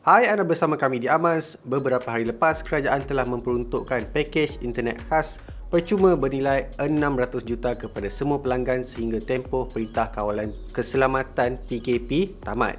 Hai, anda bersama kami di Amas. Beberapa hari lepas, kerajaan telah memperuntukkan pakej internet khas percuma bernilai 600 juta kepada semua pelanggan sehingga tempoh Perintah Kawalan Keselamatan PKP tamat.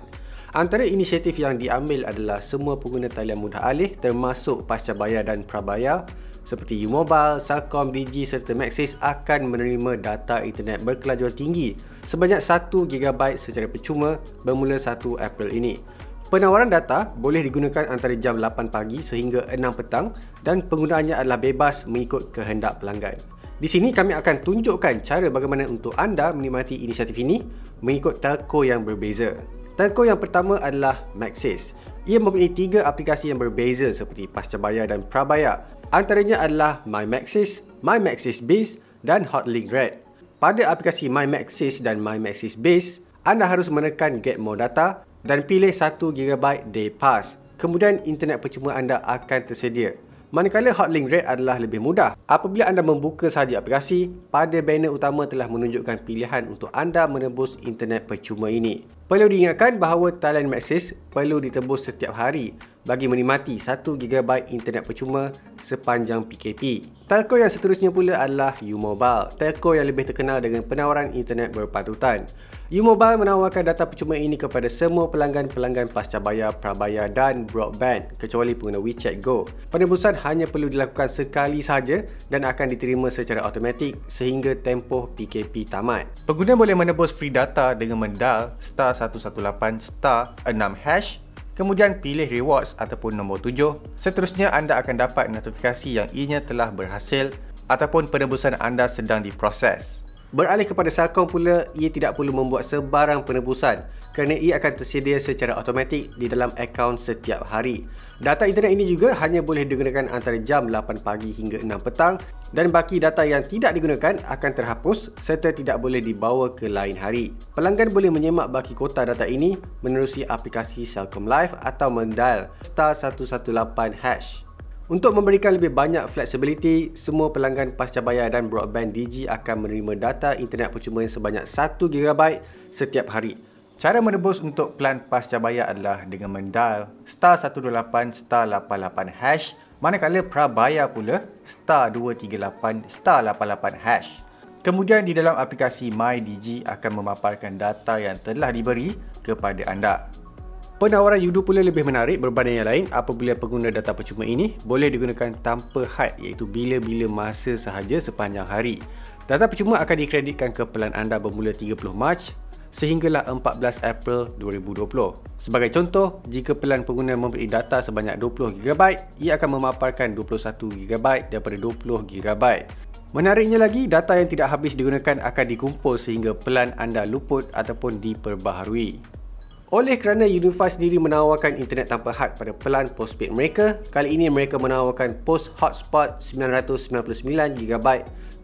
Antara inisiatif yang diambil adalah semua pengguna talian mudah alih termasuk pascabayar dan prabayar seperti U-Mobile, Celcom, Digi serta Maxis akan menerima data internet berkelajuan tinggi sebanyak 1 GB secara percuma bermula 1 April ini. Penawaran data boleh digunakan antara jam 8 pagi sehingga 6 petang dan penggunaannya adalah bebas mengikut kehendak pelanggan. Di sini kami akan tunjukkan cara bagaimana untuk anda menikmati inisiatif ini mengikut telco yang berbeza. Telco yang pertama adalah Maxis. Ia mempunyai 3 aplikasi yang berbeza seperti pascabayar dan prabayar. Antaranya adalah My Maxis, My Maxis Biz dan Hotlink Red. Pada aplikasi My Maxis dan My Maxis Biz, anda harus menekan Get More Data dan pilih 1 GB Day Pass. Kemudian internet percuma anda akan tersedia. Manakala Hotlink Red adalah lebih mudah. Apabila anda membuka sahaja aplikasi, pada banner utama telah menunjukkan pilihan untuk anda menebus internet percuma ini. Perlu diingatkan bahawa talian Maxis perlu ditebus setiap hari bagi menikmati 1 GB internet percuma sepanjang PKP. Telco yang seterusnya pula adalah U-Mobile, telco yang lebih terkenal dengan penawaran internet berpatutan. U-Mobile menawarkan data percuma ini kepada semua pelanggan-pelanggan pascabayar, prabayar dan broadband kecuali pengguna WeChat Go. Penebusan hanya perlu dilakukan sekali sahaja dan akan diterima secara automatik sehingga tempoh PKP tamat. Pengguna boleh menebus free data dengan mendial *118*6#. Kemudian pilih rewards ataupun nombor 7. Seterusnya anda akan dapat notifikasi yang ianya telah berhasil ataupun penebusan anda sedang diproses. Beralih kepada Celcom pula, ia tidak perlu membuat sebarang penebusan kerana ia akan tersedia secara automatik di dalam akaun setiap hari. Data internet ini juga hanya boleh digunakan antara jam 8 pagi hingga 6 petang dan baki data yang tidak digunakan akan terhapus serta tidak boleh dibawa ke lain hari. Pelanggan boleh menyemak baki kota data ini menerusi aplikasi Celcom Live atau mendial *118#. Untuk memberikan lebih banyak flexibility, semua pelanggan pascabayar dan broadband Digi akan menerima data internet percuma sebanyak 1 GB setiap hari. Cara menebus untuk plan pascabayar adalah dengan mendial *128*88#, manakala prabayar pula *238*88#. Kemudian di dalam aplikasi My Digi akan memaparkan data yang telah diberi kepada anda. Penawaran Yudu pula lebih menarik berbanding yang lain apabila pengguna data percuma ini boleh digunakan tanpa had iaitu bila-bila masa sahaja sepanjang hari. Data percuma akan dikreditkan ke pelan anda bermula 30 Mac sehinggalah 14 April 2020. Sebagai contoh, jika pelan pengguna memberi data sebanyak 20 GB, ia akan memaparkan 21 GB daripada 20 GB. Menariknya lagi, data yang tidak habis digunakan akan dikumpul sehingga pelan anda luput ataupun diperbaharui. Oleh kerana Unify sendiri menawarkan internet tanpa had pada pelan postpaid mereka, kali ini mereka menawarkan post hotspot 999 GB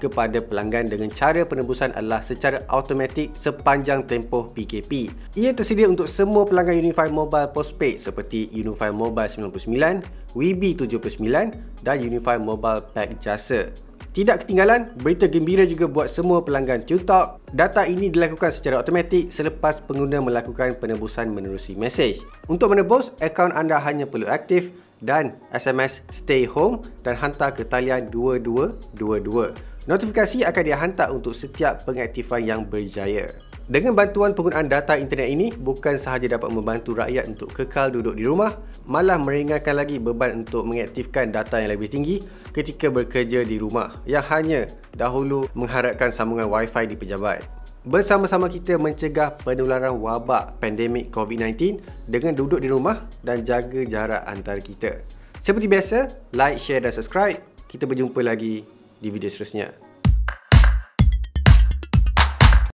kepada pelanggan dengan cara penebusan adalah secara automatik sepanjang tempoh PKP. Ia tersedia untuk semua pelanggan Unify Mobile postpaid seperti Unify Mobile 99, WeBe 79 dan Unify Mobile Pack Jasa. Tidak ketinggalan, berita gembira juga buat semua pelanggan TuneTalk. Data ini dilakukan secara automatik selepas pengguna melakukan penebusan menerusi mesej. Untuk menebus, akaun anda hanya perlu aktif dan SMS Stay Home dan hantar ke talian 2222. Notifikasi akan dihantar untuk setiap pengaktifan yang berjaya. Dengan bantuan penggunaan data internet ini, bukan sahaja dapat membantu rakyat untuk kekal duduk di rumah, malah meringankan lagi beban untuk mengaktifkan data yang lebih tinggi ketika bekerja di rumah yang hanya dahulu mengharapkan sambungan Wi-Fi di pejabat. Bersama-sama kita mencegah penularan wabak pandemik COVID-19 dengan duduk di rumah dan jaga jarak antara kita. Seperti biasa, like, share dan subscribe. Kita berjumpa lagi di video seterusnya.